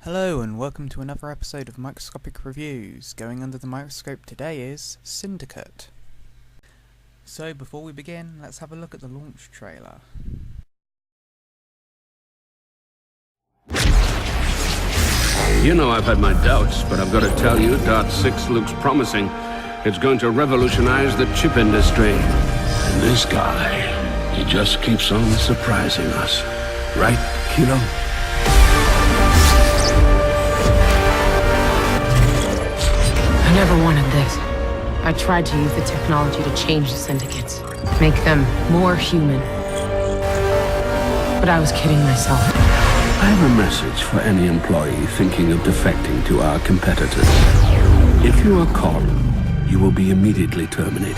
Hello and welcome to another episode of Microscopic Reviews. Going under the microscope today is Syndicate. So before we begin, let's have a look at the launch trailer. You know I've had my doubts, but I've got to tell you, Dart 6 looks promising. It's going to revolutionize the chip industry. And this guy, he just keeps on surprising us. Right, Kilo? I never wanted this. I tried to use the technology to change the Syndicates, make them more human. But I was kidding myself. I have a message for any employee thinking of defecting to our competitors. If you are caught, you will be immediately terminated.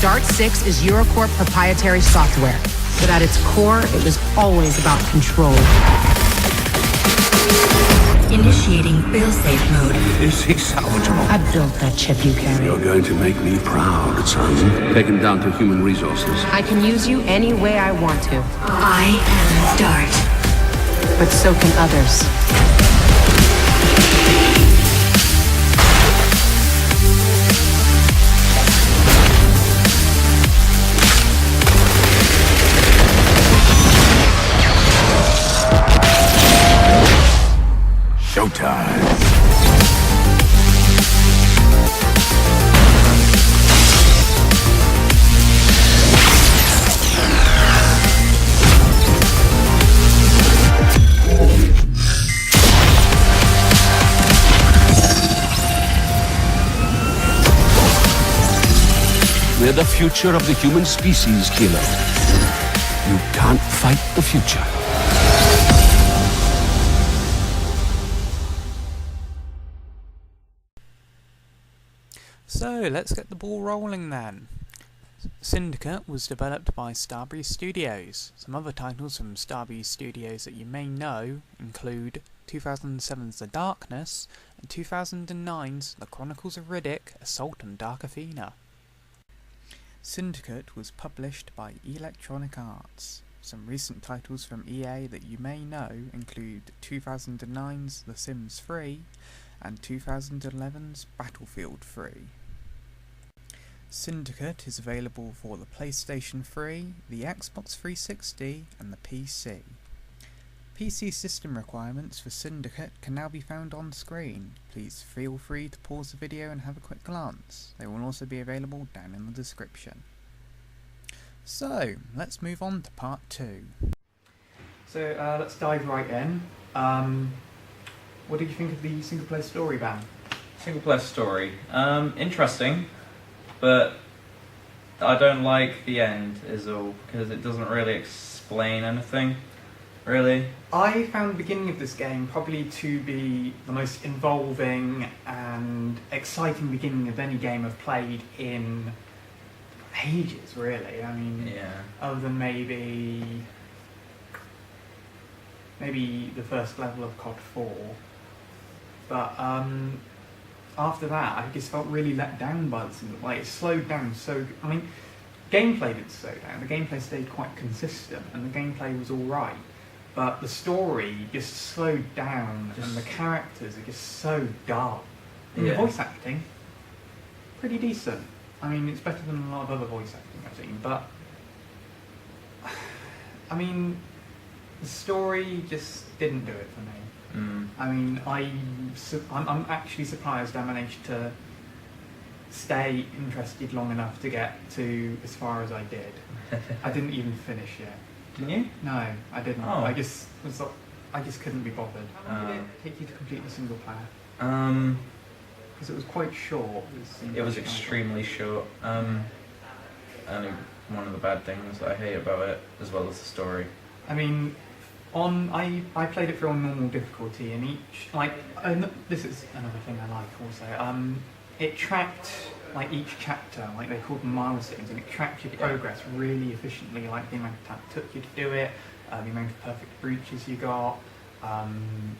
Dart 6 is Eurocorp proprietary software, but at its core, it was always about control. Initiating failsafe mode. Is he salvageable? I built that chip you carry. You're going to make me proud, son. Taken down to human resources. I can use you any way I want to, I am Dart. but so can others. Showtime. We're the future of the human species, Kilo. You can't fight the future. So let's get the ball rolling then. Syndicate was developed by Starbreeze Studios. Some other titles from Starbreeze Studios that you may know include 2007's The Darkness and 2009's The Chronicles of Riddick: Assault on Dark Athena. Syndicate was published by Electronic Arts. Some recent titles from EA that you may know include 2009's The Sims 3 and 2011's Battlefield 3. Syndicate is available for the PlayStation 3, the Xbox 360 and the PC. PC system requirements for Syndicate can now be found on screen. Please feel free to pause the video and have a quick glance. They will also be available down in the description. So, let's move on to part 2. So let's dive right in. What did you think of the single player story, Van? Single player story. Interesting, but I don't like the end is all, because it doesn't really explain anything, really. I found the beginning of this game probably to be the most involving and exciting beginning of any game I've played in ages, really. I mean, Yeah. other than maybe the first level of COD 4. But after that, I just felt really let down by the single. Like, it slowed down so. I mean, gameplay did slow down. The gameplay stayed quite consistent, and the gameplay was all right. But the story just slowed down, and the characters are just so dull. And the Yeah. voice acting, pretty decent. I mean, it's better than a lot of other voice acting I've seen. But I mean, the story just didn't do it for me. I mean, I'm actually surprised I managed to stay interested long enough to get to as far as I did. I didn't even finish yet. Didn't you? No, I didn't. Oh. I just couldn't be bothered. How long did it take you to complete the single player? Because it was quite short. It was extremely short. And one of the bad things that I hate about it, as well as the story. I mean, I played it through on normal difficulty, and this is another thing I like also. It tracked each chapter, they called them milestones, and it tracked your progress really efficiently, like the amount of time it took you to do it, the amount of perfect breaches you got, and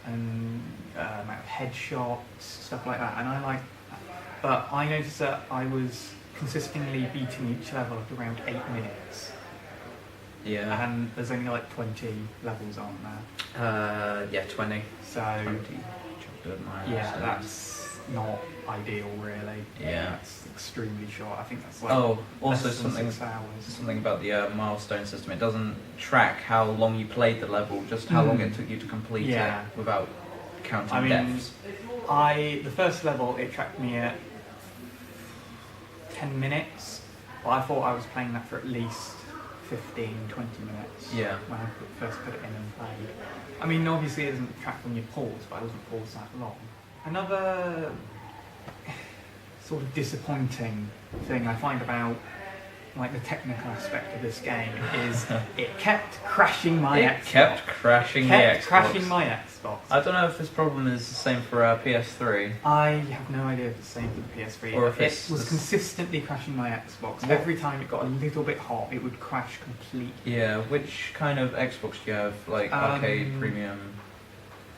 amount of headshots, stuff like that. And I like that. But I noticed that I was consistently beating each level at around 8 minutes. Yeah. And there's only like 20 levels on there. Yeah, 20. So 20. yeah, that's not ideal really. Yeah. That's extremely short. I think that's like Also less than something 6 hours. something about the milestone system. It doesn't track how long you played the level, just how long it took you to complete it without counting I mean, deaths. the first level it tracked me at 10 minutes, but I thought I was playing that for at least 15, 20 minutes. Yeah. When I first put it in and played. I mean, obviously it doesn't track when you pause, but I wasn't paused that long. Another sort of disappointing thing I find about like the technical aspect of this game is it kept crashing my Xbox. Kept crashing the Xbox. crashing my Xbox. I don't know if this problem is the same for PS3. I have no idea if it's the same for the PS3. Or if it was consistently crashing my Xbox. Every time it got a little bit hot, it would crash completely. Yeah, which kind of Xbox do you have? Like Arcade, Premium,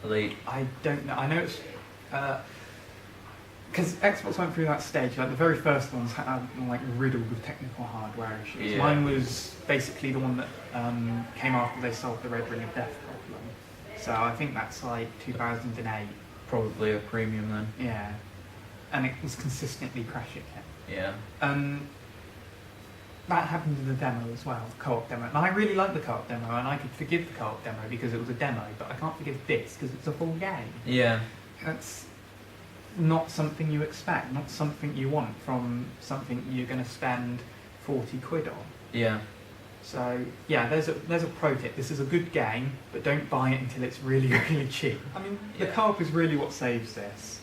Elite? I don't know. I know it's... because Xbox went through that stage, like the very first ones had like riddled with technical hardware issues. Yeah. Mine was basically the one that came after they solved the Red Ring of Death problem. So I think that's like 2008. Probably a Premium then. Yeah. And it was consistently crashing it. Yeah. That happened in the demo as well, the co-op demo. And I really liked the co-op demo, and I could forgive the co-op demo because it was a demo, but I can't forgive this because it's a full game. Yeah. That's not something you expect, not something you want from something you're going to spend 40 quid on. Yeah. So yeah, there's a pro tip. This is a good game, but don't buy it until it's really, really cheap. I mean, the co-op is really what saves this.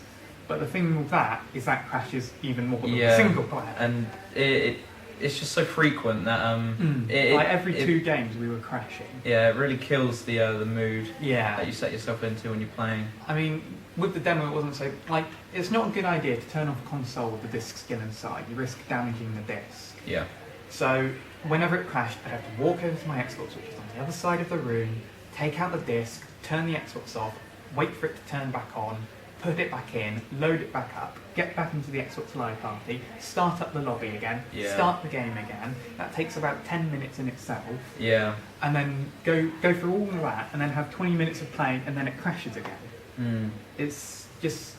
But the thing with that is that crashes even more than the single player. And it's just so frequent that like every 2 games we were crashing. Yeah, it really kills the mood Yeah. that you set yourself into when you're playing. I mean, with the demo it wasn't so... Like, it's not a good idea to turn off a console with the disc still inside. You risk damaging the disc. Yeah. So, whenever it crashed, I'd have to walk over to my Xbox, which is on the other side of the room, take out the disc, turn the Xbox off, wait for it to turn back on, put it back in, load it back up, get back into the Xbox Live Party, start up the lobby again, start the game again. That takes about 10 minutes in itself. Yeah. And then go through all of that, and then have 20 minutes of playing, and then it crashes again. It's just...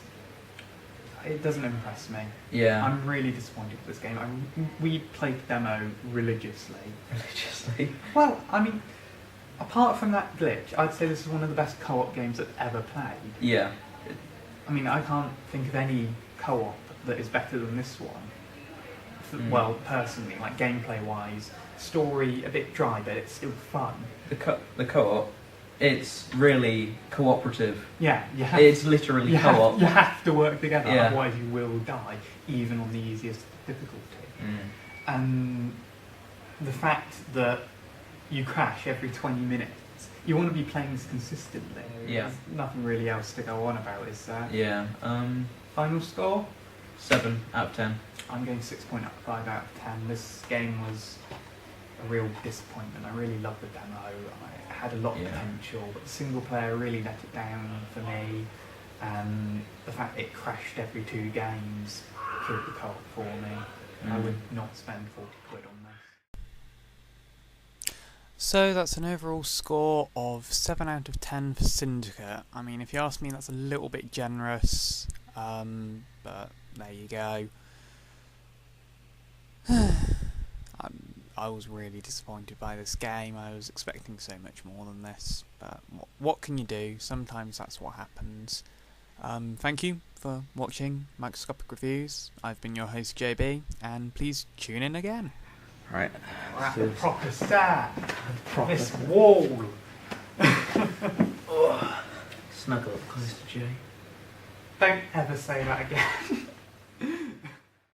It doesn't impress me. Yeah. I'm really disappointed with this game. We played the demo religiously. Religiously? Well, I mean, apart from that glitch, I'd say this is one of the best co-op games I've ever played. Yeah. I mean, I can't think of any co-op that is better than this one. Well, personally, like gameplay-wise, story a bit dry, but it's still fun. The co-op, it's really cooperative. Yeah, it's literally co-op. You have to work together, otherwise you will die, even on the easiest difficulty. And the fact that you crash every 20 minutes, you want to be playing this consistently. Yeah. There's nothing really else to go on about, is there? Yeah. Final score? 7 out of 10. I'm going 6.5 out of 10. This game was a real disappointment. I really loved the demo. I had a lot of potential, but the single player really let it down for me. And the fact it crashed every 2 games killed the co-op for me. I would not spend 40 quid on this. So that's an overall score of 7 out of 10 for Syndicate. I mean, if you ask me, that's a little bit generous, but there you go. I was really disappointed by this game. I was expecting so much more than this, but what can you do? Sometimes that's what happens. Thank you for watching Microscopic Reviews. I've been your host JB, and please tune in again. Right. We're at the proper start. This wall. Snuggle up close to Jay. Don't ever say that again.